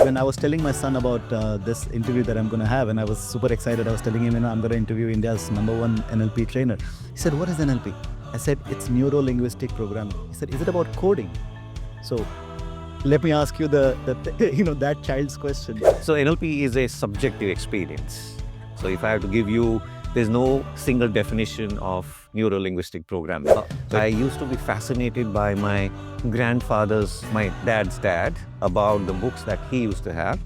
when I was telling my son about this interview that I'm going to have, and I was super excited. I was telling him, I'm going to interview India's #1 NLP trainer. He said, "What is NLP?" I said, "It's Neuro-Linguistic Programming." He said, "Is it about coding?" So let me ask you that child's question. So NLP is a subjective experience. So if I have to give you, there's no single definition of neuro-linguistic programming. So I used to be fascinated by my dad's dad, about the books that he used to have.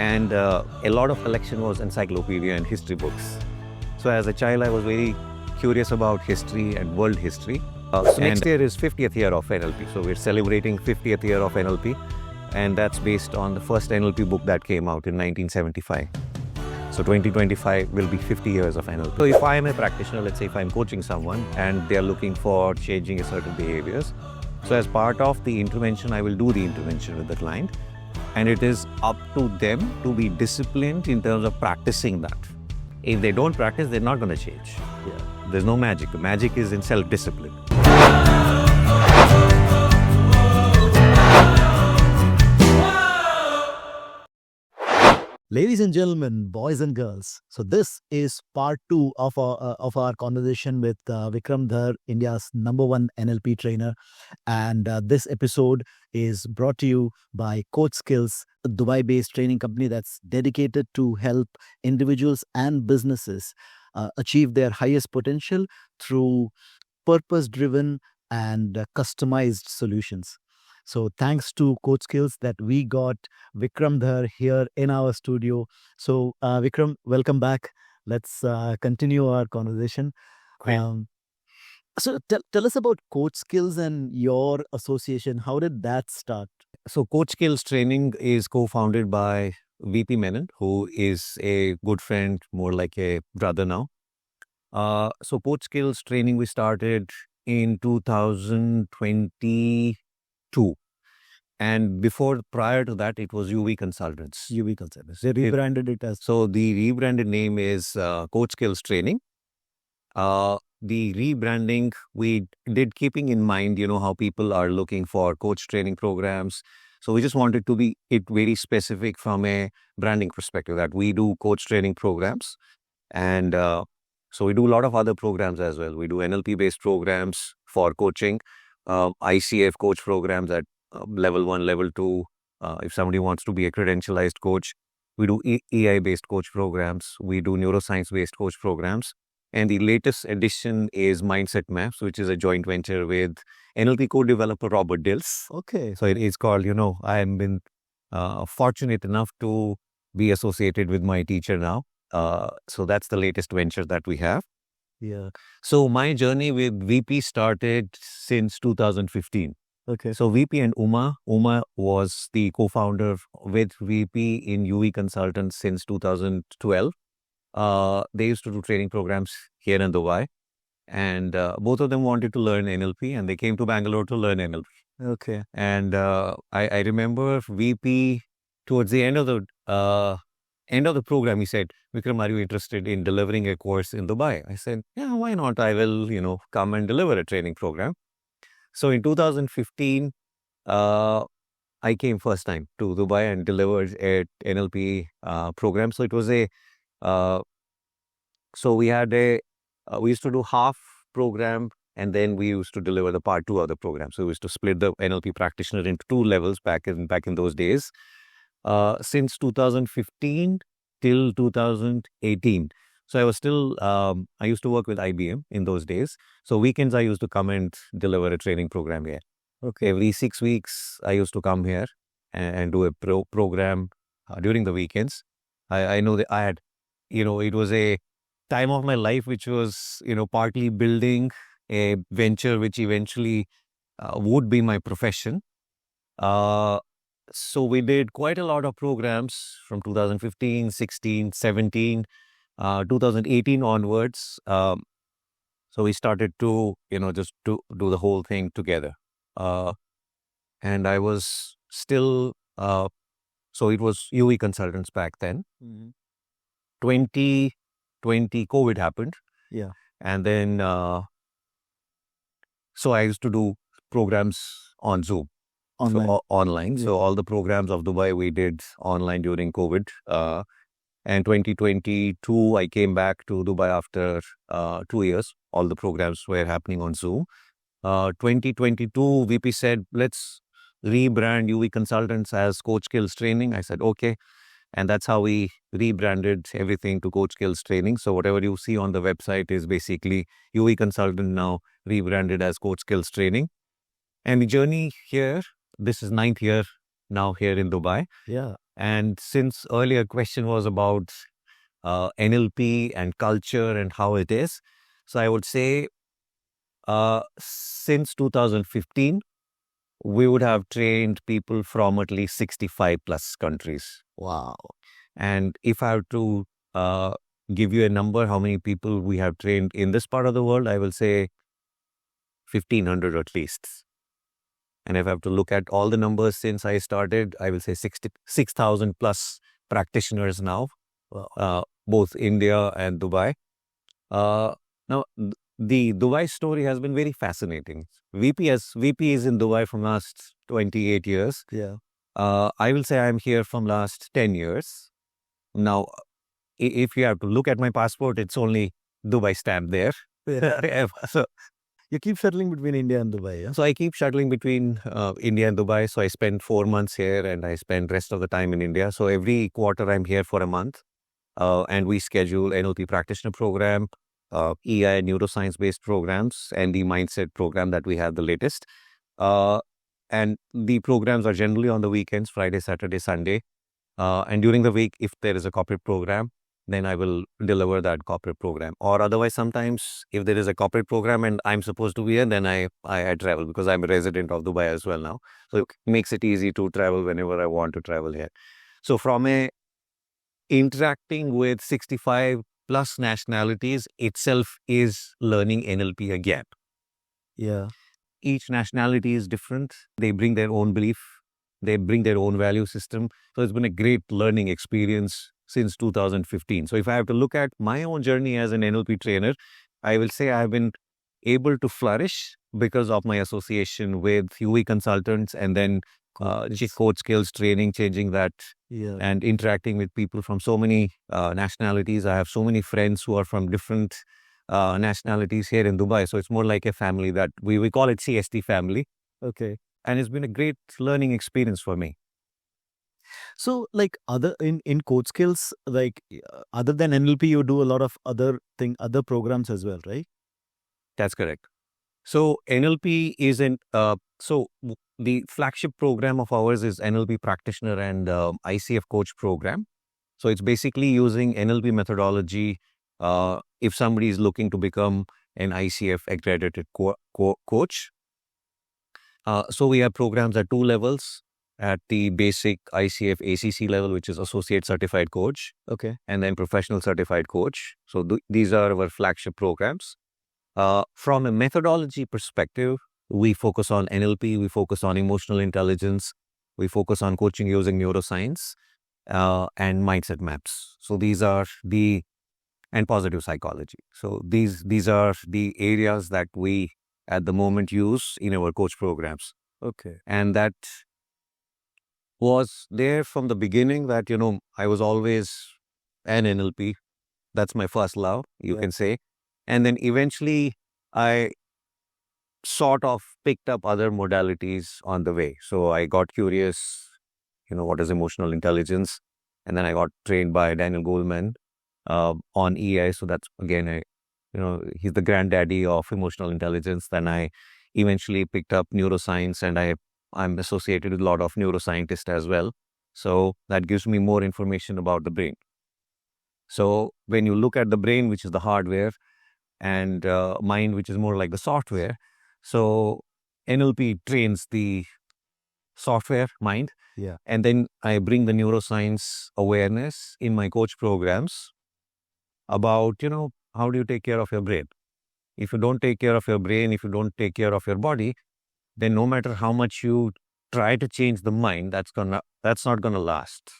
And a lot of collection was encyclopedia and history books. So as a child, I was very curious about history and world history. So next year is 50th year of NLP. So we're celebrating 50th year of NLP. And that's based on the first NLP book that came out in 1975. So 2025 will be 50 years of NLP. So if I am a practitioner, let's say if I'm coaching someone and they're looking for changing a certain behaviors, so as part of the intervention, I will do the intervention with the client. And it is up to them to be disciplined in terms of practicing that. If they don't practice, they're not going to change. Yeah. There's no magic. The magic is in self-discipline. Ladies and gentlemen, boys and girls, so this is part 2 of our conversation with Vikram Dhar, India's #1 NLP trainer. And this episode is brought to you by Coach Skills, a Dubai-based training company that's dedicated to help individuals and businesses achieve their highest potential through purpose-driven and customized solutions. So thanks to Coach Skills that we got Vikram Dhar here in our studio. So Vikram, welcome back. Let's continue our conversation. So tell us about Coach Skills and your association. How did that start? So Coach Skills Training is co-founded by VP Menon, who is a good friend, more like a brother now. So Coach Skills Training we started in 2022. And prior to that, it was UV Consultants. UV Consultants. They rebranded it as... So the rebranded name is Coach Skills Training. The rebranding we did keeping in mind, how people are looking for coach training programs. So we just wanted to be very specific from a branding perspective that we do coach training programs. And so we do a lot of other programs as well. We do NLP-based programs for coaching, ICF coach programs at level 1, level 2. If somebody wants to be a credentialized coach, we do AI-based coach programs. We do neuroscience-based coach programs. And the latest addition is Mindset Maps, which is a joint venture with NLP co-developer Robert Dills. Okay. So it is called, I have been fortunate enough to be associated with my teacher now. So that's the latest venture that we have. Yeah. So my journey with VP started since 2015. Okay. So VP and Uma was the co-founder with VP in UV Consultants since 2012. They used to do training programs here in Dubai, and both of them wanted to learn NLP, and they came to Bangalore to learn NLP. Okay. And I remember VP towards the end of the program, he said, "Vikram, are you interested in delivering a course in Dubai?" I said, "Yeah, why not? I will, come and deliver a training program." So in 2015, I came first time to Dubai and delivered an NLP program. So it was so we used to do half program, and then we used to deliver the part 2 of the program. So we used to split the NLP practitioner into 2 levels back in those days. Since 2015 till 2018. So I was still, I used to work with IBM in those days. So weekends I used to come and deliver a training program here. Okay. Every 6 weeks I used to come here and do a program during the weekends. I know that I had, it was a time of my life which was, partly building a venture which eventually would be my profession. So we did quite a lot of programs from 2015, 16, 17, 2018 onwards. So we started to, just to do the whole thing together. And I was still, so it was UV Consultants back then. 2020, COVID happened. Yeah. And then, so I used to do programs on Zoom. Online. So online. Yeah. So all the programs of Dubai we did online during COVID. And 2022, I came back to Dubai after 2 years. All the programs were happening on Zoom. 2022, VP said, let's rebrand UV Consultants as Coach Skills Training. I said, okay. And that's how we rebranded everything to Coach Skills Training. So whatever you see on the website is basically UV Consultant now rebranded as Coach Skills Training. And the journey here, this is 9th year now here in Dubai. Yeah. And since earlier question was about NLP and culture and how it is, so I would say since 2015, we would have trained people from at least 65 plus countries. Wow. And if I have to give you a number, how many people we have trained in this part of the world, I will say 1,500 at least. And if I have to look at all the numbers since I started, I will say 6,000 plus practitioners now, both India and Dubai. Now, the Dubai story has been very fascinating. VP is in Dubai from last 28 years. Yeah. I will say I'm here from last 10 years. Now, if you have to look at my passport, it's only Dubai stamp there. Yeah. So, You keep shuttling between India and Dubai, yeah? so I keep shuttling between India and Dubai. So I spend 4 months here and I spend rest of the time in India. So every quarter I'm here for a month. And we schedule NLP practitioner program, EI neuroscience-based programs, and the mindset program that we have the latest. And the programs are generally on the weekends, Friday, Saturday, Sunday. And during the week, if there is a corporate program, then I will deliver that corporate program. Or otherwise, sometimes if there is a corporate program and I'm supposed to be here, then I travel because I'm a resident of Dubai as well now. So it makes it easy to travel whenever I want to travel here. So from a interacting with 65 plus nationalities itself is learning NLP again. Yeah. Each nationality is different. They bring their own belief. They bring their own value system. So it's been a great learning experience since 2015. So if I have to look at my own journey as an NLP trainer, I will say I have been able to flourish because of my association with UV consultants and then coach skills training, changing that and interacting with people from so many nationalities. I have so many friends who are from different nationalities here in Dubai. So it's more like a family that we call it CST family. Okay. And it's been a great learning experience for me. So like other in coach skills, like other than NLP, you do a lot of other programs as well, right? That's correct. So NLP isn't, the flagship program of ours is NLP practitioner and ICF coach program. So it's basically using NLP methodology if somebody is looking to become an ICF accredited coach. So we have programs at 2 levels, at the basic ICF ACC level, which is Associate Certified Coach. Okay. And then Professional Certified Coach. So these are our flagship programs. From a methodology perspective, we focus on NLP, we focus on emotional intelligence, we focus on coaching using neuroscience and mindset maps. So these are and positive psychology. So these are the areas that we at the moment use in our coach programs. Okay. And that was there from the beginning that, I was always an NLP. That's my first love, you can say. And then eventually I sort of picked up other modalities on the way. So I got curious, what is emotional intelligence? And then I got trained by Daniel Goleman on EI. So that's, again, he's the granddaddy of emotional intelligence. Then I eventually picked up neuroscience and I'm associated with a lot of neuroscientists as well. So that gives me more information about the brain. So when you look at the brain, which is the hardware, and mind, which is more like the software. So NLP trains the software, mind. Yeah. And then I bring the neuroscience awareness in my coach programs about, how do you take care of your brain? If you don't take care of your brain, if you don't take care of your body, then no matter how much you try to change the mind, that's not gonna last.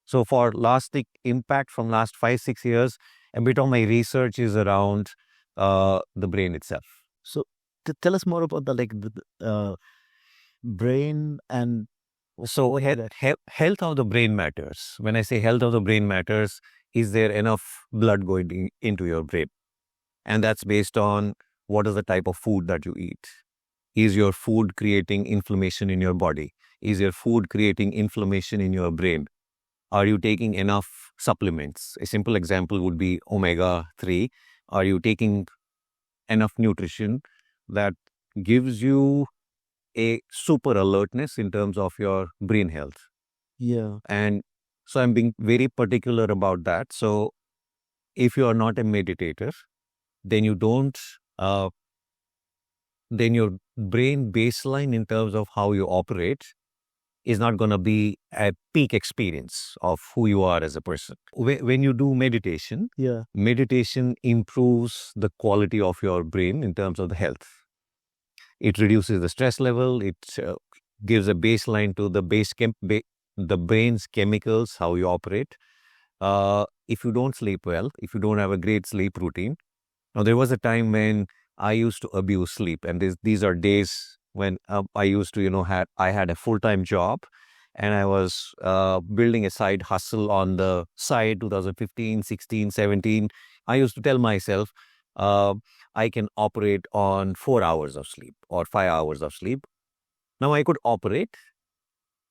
So for lasting impact from last 5-6 years, a bit of my research is around the brain itself. So tell us more about brain and So health of the brain matters. When I say health of the brain matters, is there enough blood going into your brain? And that's based on what is the type of food that you eat. Is your food creating inflammation in your body? Is your food creating inflammation in your brain? Are you taking enough supplements? A simple example would be omega 3. Are you taking enough nutrition that gives you a super alertness in terms of your brain health? yeah, And so I'm being very particular about that. So if you are not a meditator, then you don't, uh, then your brain baseline in terms of how you operate is not going to be a peak experience of who you are as a person. When you do meditation, yeah, meditation improves the quality of your brain in terms of the health. It reduces the stress level. It gives a baseline to the brain's chemicals, how you operate. If you don't sleep well, if you don't have a great sleep routine. Now, there was a time when I used to abuse sleep, and these are days when I used to, I had a full-time job, and I was building a side hustle on the side, 2015, 16, 17. I used to tell myself, uh, I can operate on 4 hours of sleep or 5 hours of sleep. Now, I could operate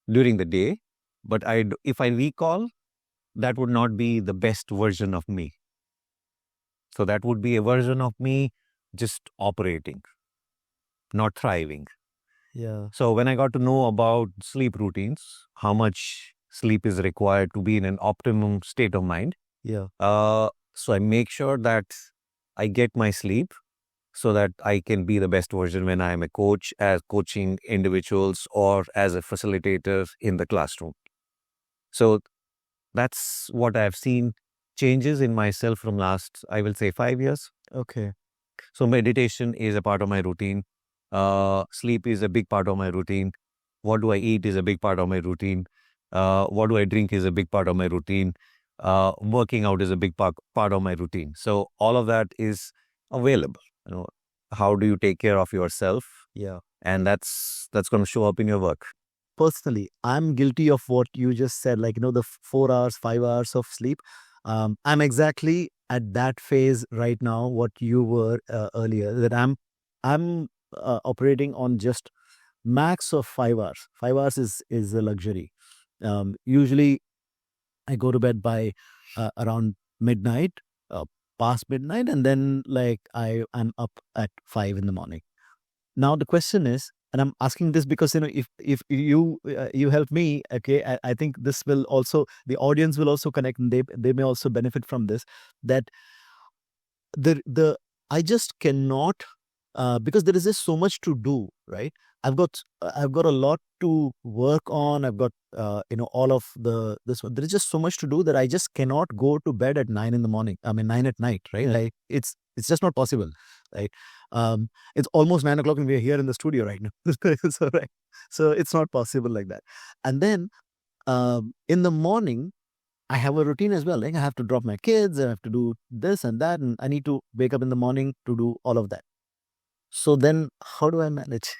during the day, but if I recall, that would not be the best version of me. So that would be a version of me just operating, not thriving. yeah, So when I got to know about sleep routines, how much sleep is required to be in an optimum state of mind, yeah, so I make sure that I get my sleep so that I can be the best version when I am a coach, as coaching individuals or as a facilitator in the classroom. So that's what I've seen changes in myself from last, I will say, 5 years. okay, So meditation is a part of my routine. Sleep is a big part of my routine. What do I eat is a big part of my routine. What do I drink is a big part of my routine. Working out is a big part of my routine. So all of that is available. How do you take care of yourself? yeah. And that's going to show up in your work. Personally, I'm guilty of what you just said, like, the 4 hours, 5 hours of sleep. I'm exactly at that phase right now, what you were earlier, that I'm operating on just max of 5 hours. 5 hours is a luxury. Usually, I go to bed by around midnight, uh, past midnight, and then like I'm up at 5 in the morning. Now the question is, and I'm asking this because if you help me, okay, I think this will also, the audience will also connect, and they may also benefit from this. That the I just cannot, because there is just so much to do, right? I've got a lot to work on. I've got all of this one. There is just so much to do that I just cannot go to bed at 9 in the morning. I mean 9 at night, right? Yeah. Like it's just not possible, right? It's almost 9 o'clock and we're here in the studio right now. So right, so it's not possible like that. And then in the morning I have a routine as well. Like I have to drop my kids, I have to do this and that, and I need to wake up in the morning to do all of that. So then how do I manage?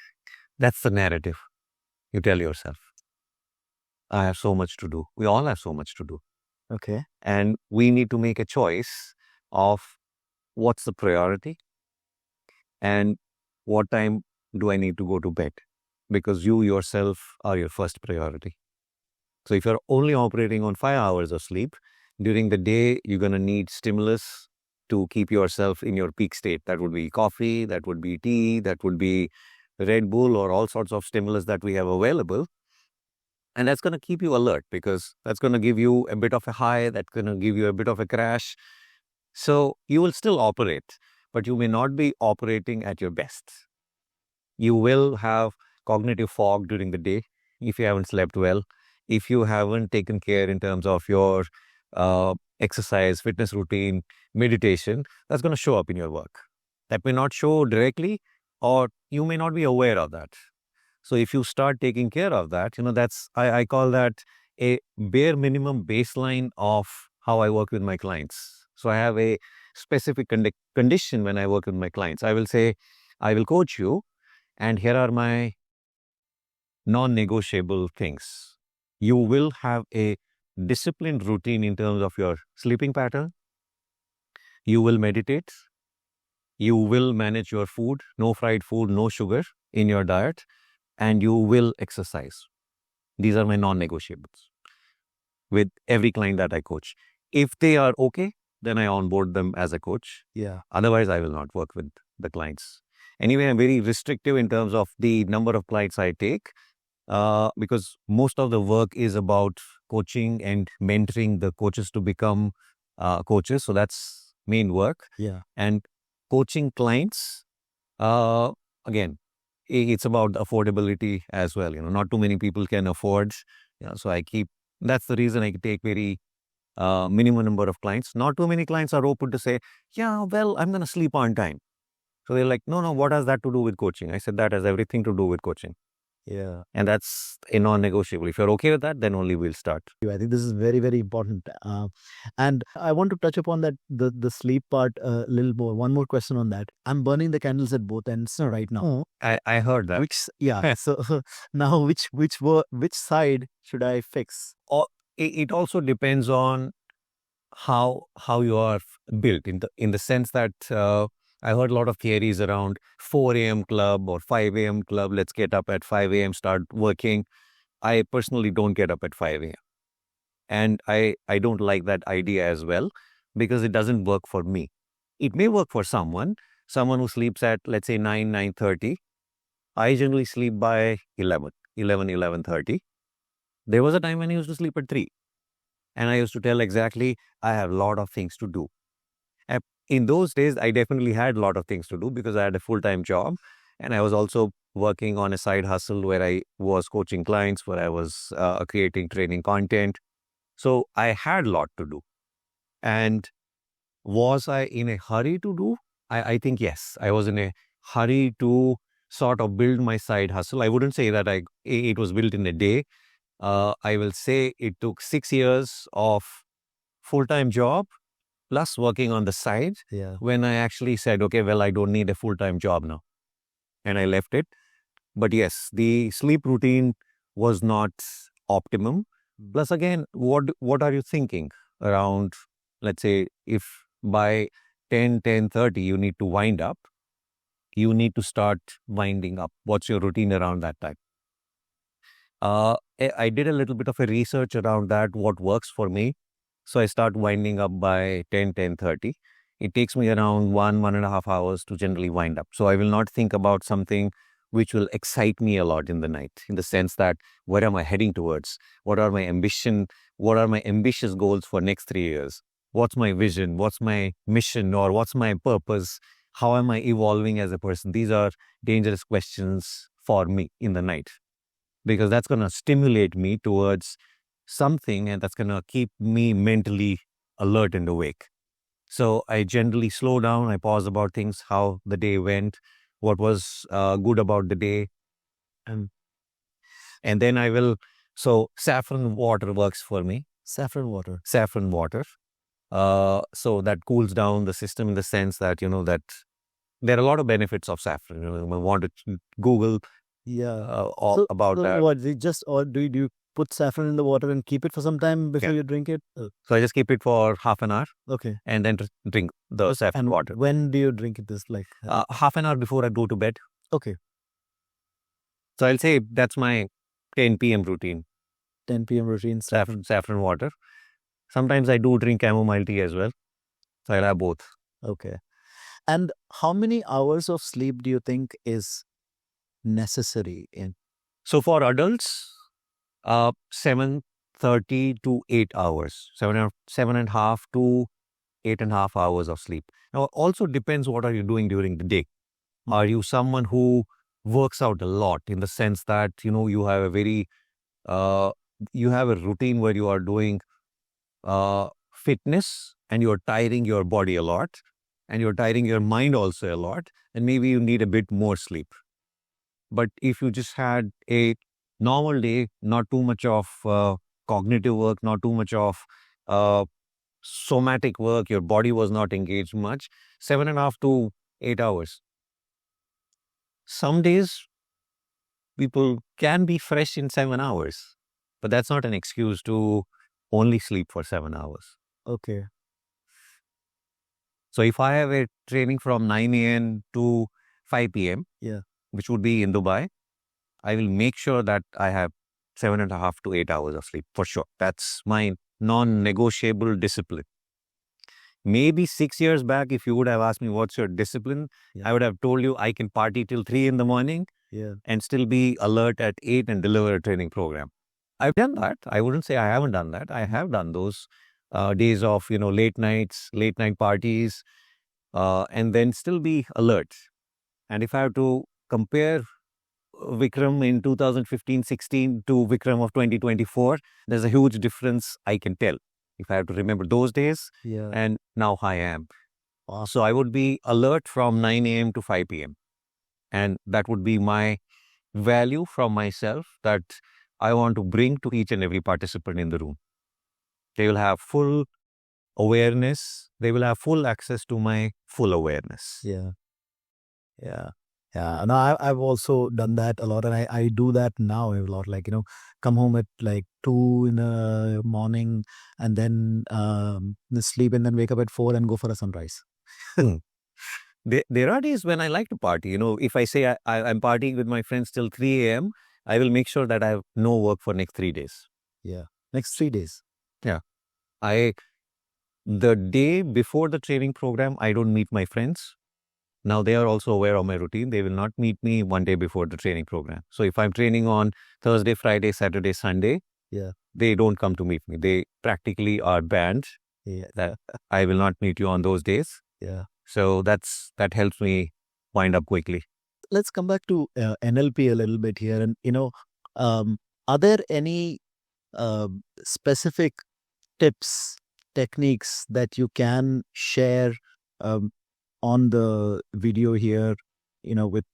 That's the narrative you tell yourself. I have so much to do. We all have so much to do. Okay. And we need to make a choice of what's the priority and what time do I need to go to bed, because you yourself are your first priority. So if you're only operating on 5 hours of sleep, during the day, you're going to need stimulus to keep yourself in your peak state. That would be coffee, that would be tea, that would be Red Bull, or all sorts of stimulus that we have available. And that's going to keep you alert, because that's going to give you a bit of a high, that's going to give you a bit of a crash. So you will still operate, but you may not be operating at your best. You will have cognitive fog during the day if you haven't slept well, if you haven't taken care in terms of your exercise, fitness routine, meditation. That's going to show up in your work. That may not show directly, or you may not be aware of that. So if you start taking care of that, I call that a bare minimum baseline of how I work with my clients. So I have a specific condition when I work with my clients. I will say, I will coach you, and here are my non-negotiable things. You will have a disciplined routine in terms of your sleeping pattern. You will meditate. You will manage your food, no fried food, no sugar in your diet, and you will exercise. These are my non-negotiables with every client that I coach. If they are okay, then I onboard them as a coach. Yeah. Otherwise, I will not work with the clients. Anyway, I'm very restrictive in terms of the number of clients I take because most of the work is about coaching and mentoring the coaches to become coaches. So that's main work. Yeah. And coaching clients, again, it's about affordability as well. Not too many people can afford. So that's the reason I take very minimum number of clients. Not too many clients are open to say, yeah, well, I'm going to sleep on time. So they're like, no, what has that to do with coaching? I said, that has everything to do with coaching. Yeah. And that's a non-negotiable. If you're okay with that, then only we'll start. I think this is very, very important. And I want to touch upon that, the sleep part a little more. One more question on that. I'm burning the candles at both ends right now. I heard that. So now which side should I fix? It also depends on how you are built in the sense that I heard a lot of theories around 4 a.m. club or 5 a.m. club. Let's get up at 5 a.m., start working. I personally don't get up at 5 a.m. And I don't like that idea as well because it doesn't work for me. It may work for someone who sleeps at, let's say, 9:30. I generally sleep by 11:30. There was a time when I used to sleep at 3. And I used to tell exactly, I have a lot of things to do. In those days, I definitely had a lot of things to do because I had a full-time job. And I was also working on a side hustle where I was coaching clients, where I was creating training content. So I had a lot to do. And was I in a hurry to do? I think yes. I was in a hurry to sort of build my side hustle. I wouldn't say that it was built in a day. I will say it took 6 years of full-time job plus working on the side when I actually said, okay, well, I don't need a full-time job now. And I left it. But yes, the sleep routine was not optimum. Plus, again, what are you thinking around, let's say, if by 10:30 you need to wind up, you need to start winding up. What's your routine around that time? I did a little bit of a research around that, what works for me. So I start winding up by 10:30. It takes me around 1.5 hours to generally wind up. So I will not think about something which will excite me a lot in the night, in the sense that where am I heading towards? What are my ambitious goals for next 3 years? What's my vision? What's my mission? Or what's my purpose? How am I evolving as a person? These are dangerous questions for me in the night, because that's going to stimulate me towards something and that's going to keep me mentally alert and awake. So I generally slow down, I pause about things, how the day went, what was good about the day. And then so saffron water works for me. Saffron water. Saffron water. So that cools down the system in the sense that, that there are a lot of benefits of saffron. You want to Google about that. What, or do you put saffron in the water and keep it for some time before you drink it? So I just keep it for half an hour. Okay. And then drink the saffron water. When do you drink it? Half an hour before I go to bed. Okay. So I'll say that's my 10 p.m. routine. 10 p.m. routine, saffron water. Sometimes I do drink chamomile tea as well. So I'll have both. Okay. And how many hours of sleep do you think is necessary in? So for adults, 7:30 to 8 hours, 7.5 to 8.5 hours of sleep. Now, it also depends what are you doing during the day. Are you someone who works out a lot, in the sense that, you have a very, you have a routine where you are doing fitness and you're tiring your body a lot and you're tiring your mind also a lot, and maybe you need a bit more sleep. But if you just had a normal day, not too much of cognitive work, not too much of somatic work, your body was not engaged much, 7.5 to 8 hours. Some days people can be fresh in 7 hours, but that's not an excuse to only sleep for 7 hours. Okay. So if I have a training from 9 a.m. to 5 p.m., Yeah. which would be in Dubai, I will make sure that I have 7.5 to 8 hours of sleep for sure. That's my non-negotiable discipline. Maybe 6 years back, if you would have asked me what's your discipline, Yeah. I would have told you I can party till 3 in the morning Yeah. and still be alert at 8 and deliver a training program. I've done that. I wouldn't say I haven't done that. I have done those days of, late night parties, and then still be alert. And if I have to compare Vikram in 2015-16 to Vikram of 2024, there's a huge difference I can tell. If I have to remember those days Yeah. and now I am. Wow. So I would be alert from 9 a.m. to 5 p.m. And that would be my value from myself that I want to bring to each and every participant in the room. They will have full awareness. They will have full access to my full awareness. Yeah. Yeah. Yeah. No, I've also done that a lot. And I do that now a lot. Like, come home at like 2 in the morning and then sleep and then wake up at 4 and go for a sunrise. There are days when I like to party. If I say I'm partying with my friends till 3 a.m., I will make sure that I have no work for next 3 days. Yeah. Next 3 days. Yeah. The day before the training program, I don't meet my friends. Now they are also aware of my routine. They will not meet me one day before the training program. So if I'm training on Thursday, Friday, Saturday, Sunday, Yeah. they don't come to meet me. They practically are banned. Yeah. That I will not meet you on those days. Yeah. So that helps me wind up quickly. Let's come back to NLP a little bit here. And, are there any specific tips, techniques that you can share on the video here, with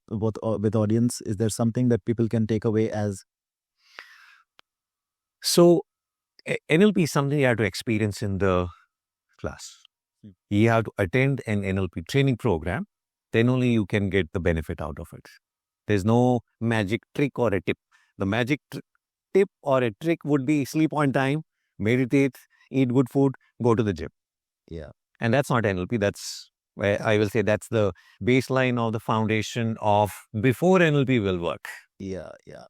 audience? Is there something that people can take away as? So NLP is something you have to experience in the class. You have to attend an NLP training program. Then only you can get the benefit out of it. There's no magic trick or a tip. The magic tip or a trick would be sleep on time, meditate, eat good food, go to the gym. Yeah. And that's not NLP. That's where I will say that's the baseline of the foundation of before NLP will work. Yeah. Yeah.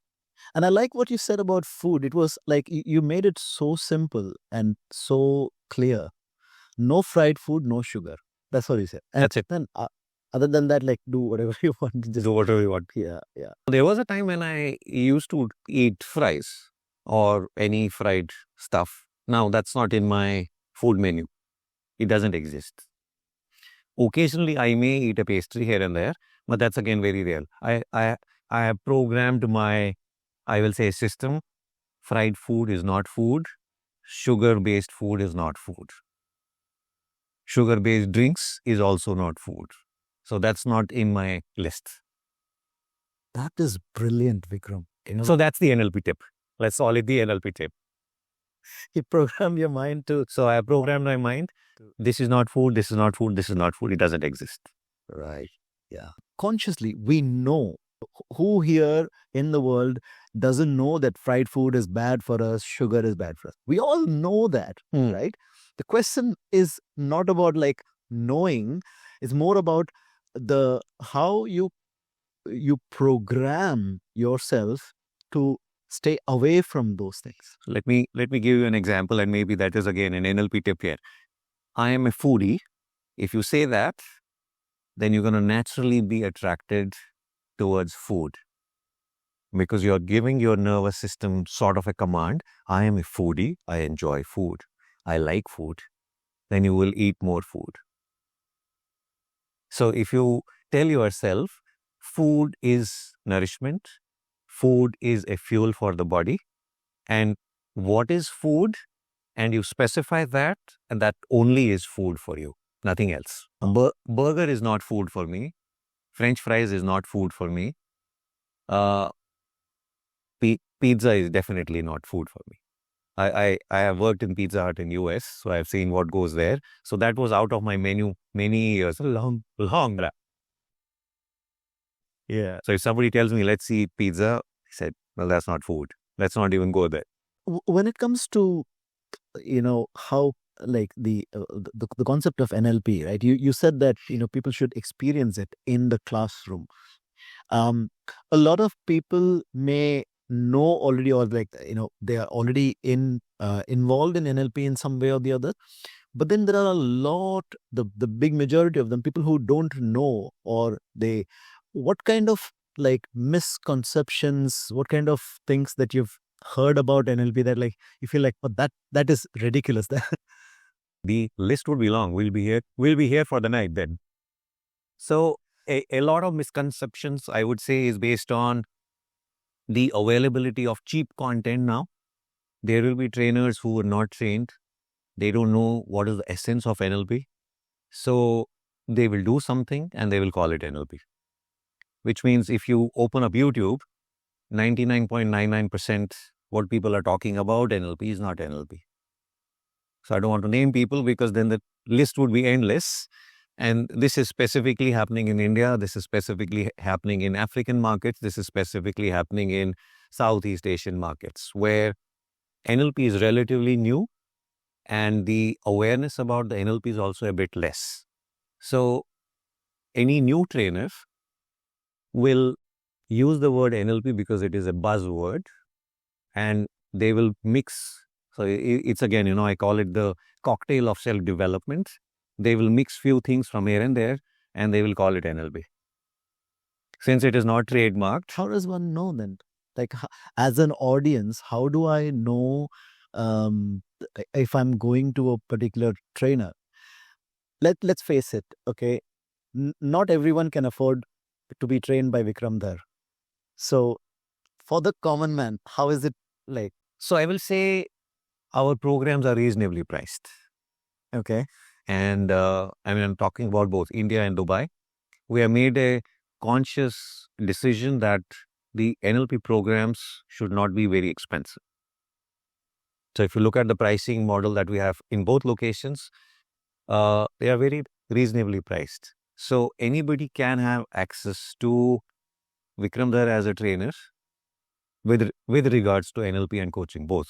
And I like what you said about food. It was like you made it so simple and so clear. No fried food, no sugar. That's what you said. And That's it. then other than that, like do whatever you want. Just Do whatever you want. Yeah. Yeah. There was a time when I used to eat fries or any fried stuff. Now that's not in my food menu. It doesn't exist. Occasionally, I may eat a pastry here and there, but that's again very rare. I have programmed my, I will say, system. Fried food is not food. Sugar-based food is not food. Sugar-based drinks is also not food. So that's not in my list. That is brilliant, Vikram. So that's the NLP tip. Let's call it the NLP tip. You program your mind to. So I programmed my mind. This is not food. This is not food. This is not food. It doesn't exist. Right. Yeah. Consciously, we know who here in the world doesn't know that fried food is bad for us, sugar is bad for us. We all know that, right? The question is not about like knowing, it's more about the how you program yourself to stay away from those things. Let me give you an example, and maybe that is again an NLP tip here. I am a foodie. If you say that, then you're going to naturally be attracted towards food because you're giving your nervous system sort of a command. I am a foodie. I enjoy food. I like food. Then you will eat more food. So if you tell yourself food is nourishment, food is a fuel for the body, and what is food? And you specify that, and that only is food for you, nothing else. Burger is not food for me. French fries is not food for me. Pizza is definitely not food for me. I have worked in Pizza Hut in US, so I've seen what goes there. So that was out of my menu many years, long. Yeah. So if somebody tells me, let's eat pizza, said, well, that's not food. Let's not even go there. When it comes to, how, like, the concept of NLP, right? You said that, people should experience it in the classroom. um a lot of people may know already, or, like, they are already involved in NLP in some way or the other. But then there are a lot, the big majority of them, people who don't know, or they, what kind of, like, misconceptions, what kind of things that you've heard about NLP that, like, you feel like, oh, that is ridiculous. The list would be long. We'll be here for the night then. So a lot of misconceptions, I would say, is based on the availability of cheap content now. There will be trainers who are not trained. They don't know what is the essence of NLP. So they will do something and they will call it NLP. Which means if you open up YouTube, 99.99% what people are talking about NLP is not NLP. So I don't want to name people because then the list would be endless. And this is specifically happening in India. This is specifically happening in African markets. This is specifically happening in Southeast Asian markets where NLP is relatively new and the awareness about the NLP is also a bit less. So any new trainer will use the word NLP because it is a buzzword, and they will mix. So it's again, I call it the cocktail of self-development. They will mix few things from here and there, and they will call it NLP. Since it is not trademarked. How does one know then? Like, as an audience, how do I know if I'm going to a particular trainer? Let's face it, okay? Not everyone can afford to be trained by Vikram Dhar. So, for the common man, how is it like? So I will say our programs are reasonably priced. Okay. And I'm talking about both India and Dubai. We have made a conscious decision that the NLP programs should not be very expensive. So if you look at the pricing model that we have in both locations, they are very reasonably priced. So anybody can have access to Vikram Dhar as a trainer with regards to NLP and coaching, both.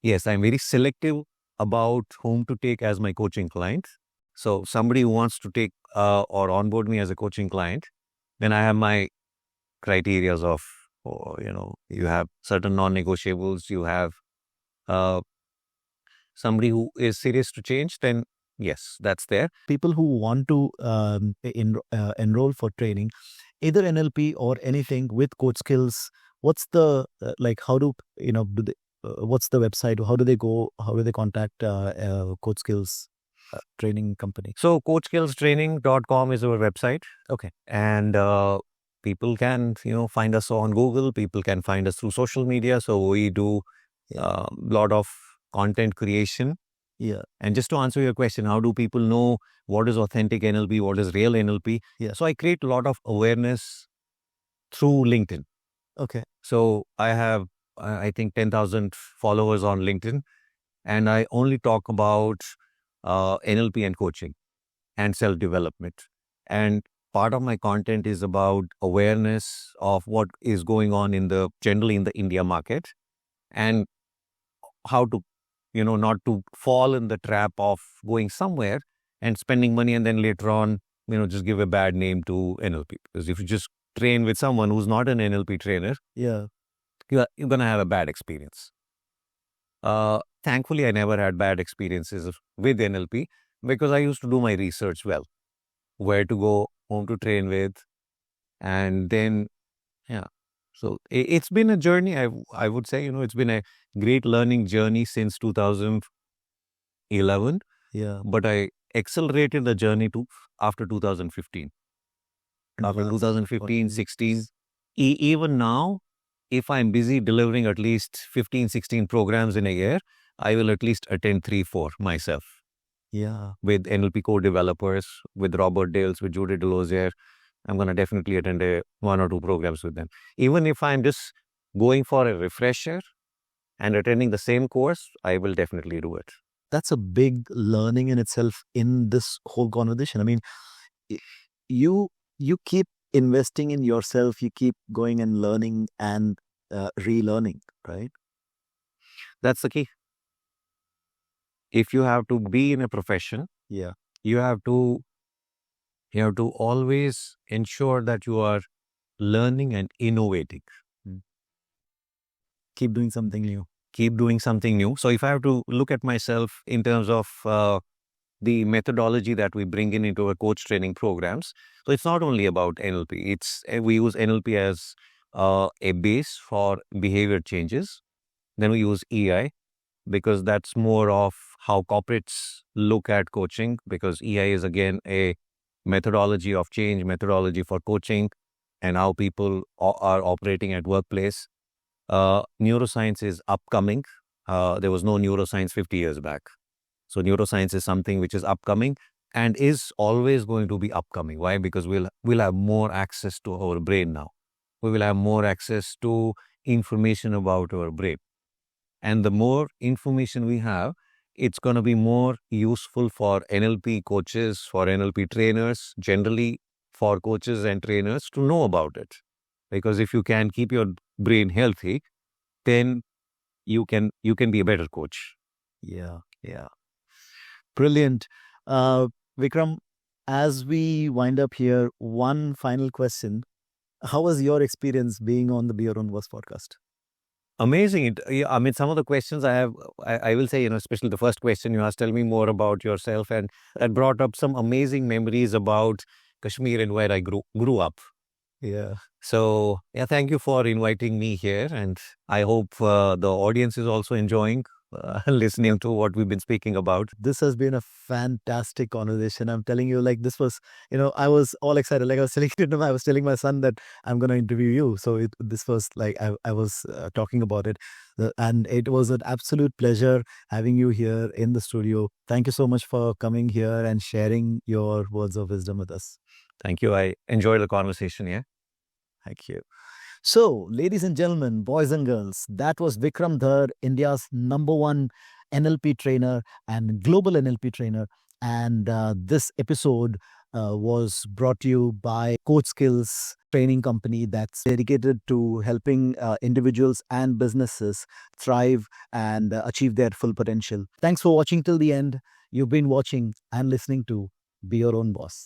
Yes, I'm very selective about whom to take as my coaching client. So somebody who wants to take or onboard me as a coaching client, then I have my criterias of, you have certain non-negotiables, you have somebody who is serious to change, then yes, that's there. People who want to enroll for training, either NLP or anything with coach skills, what's the, like, how do, do they, what's the website? How do they go? How do they contact coach skills training company? So coachskillstraining.com is our website. Okay. And people can, find us on Google. People can find us through social media. So we do a lot of content creation. Yeah. And just to answer your question, how do people know what is authentic NLP, what is real NLP? Yeah. So I create a lot of awareness through LinkedIn. Okay. So I have, I think, 10,000 followers on LinkedIn, and I only talk about NLP and coaching and self-development. And part of my content is about awareness of what is going on generally in the India market, and how to, not to fall in the trap of going somewhere and spending money and then later on, just give a bad name to NLP. Because if you just train with someone who's not an NLP trainer, yeah, you're going to have a bad experience. Thankfully, I never had bad experiences with NLP because I used to do my research well, where to go, whom to train with, and then, yeah. So it's been a journey. I would say, it's been a great learning journey since 2011. Yeah. But I accelerated the journey to after 2015. After 2015, 16, even now, if I'm busy delivering at least 15, 16 programs in a year, I will at least attend 3, 4 myself. Yeah. With NLP co-developers, with Robert Dales, with Judy Delosier, I'm going to definitely attend 1 or 2 programs with them. Even if I'm just going for a refresher and attending the same course, I will definitely do it. That's a big learning in itself in this whole conversation. I mean, you keep investing in yourself, you keep going and learning, and relearning, right? That's the key. If you have to be in a profession, Yeah. you have to always ensure that you are learning and innovating. Keep doing something new. Keep doing something new. So if I have to look at myself in terms of the methodology that we bring in into our coach training programs, so it's not only about NLP. We use NLP as a base for behavior changes. Then we use EI because that's more of how corporates look at coaching, because EI is again a methodology of change, methodology for coaching, and how people are operating at workplace. Neuroscience is upcoming. There was no neuroscience 50 years back. So neuroscience is something which is upcoming and is always going to be upcoming. Why? Because we'll have more access to our brain now. We will have more access to information about our brain. And the more information we have, it's going to be more useful for NLP coaches, for NLP trainers, generally for coaches and trainers to know about it. Because if you can keep your brain healthy, then you can be a better coach. Yeah. Brilliant. Vikram, as we wind up here, one final question. How was your experience being on the Be Your Own Boss podcast? Amazing. I mean, some of the questions I will say, especially the first question you asked, tell me more about yourself, and that brought up some amazing memories about Kashmir and where I grew up. Yeah. So, yeah, thank you for inviting me here, and I hope the audience is also enjoying listening to what we've been speaking about. This has been a fantastic conversation. I'm telling you, like, this was, I was all excited. Like I was telling you, I was telling my son that I'm going to interview you. So this was like, I was talking about it. And it was an absolute pleasure having you here in the studio. Thank you so much for coming here and sharing your words of wisdom with us. Thank you. I enjoyed the conversation. Yeah. Thank you. So, ladies and gentlemen, boys and girls, that was Vikram Dhar, India's #1 NLP trainer and global NLP trainer. And this episode was brought to you by Coach Skills training company that's dedicated to helping individuals and businesses thrive and achieve their full potential. Thanks for watching till the end. You've been watching and listening to Be Your Own Boss.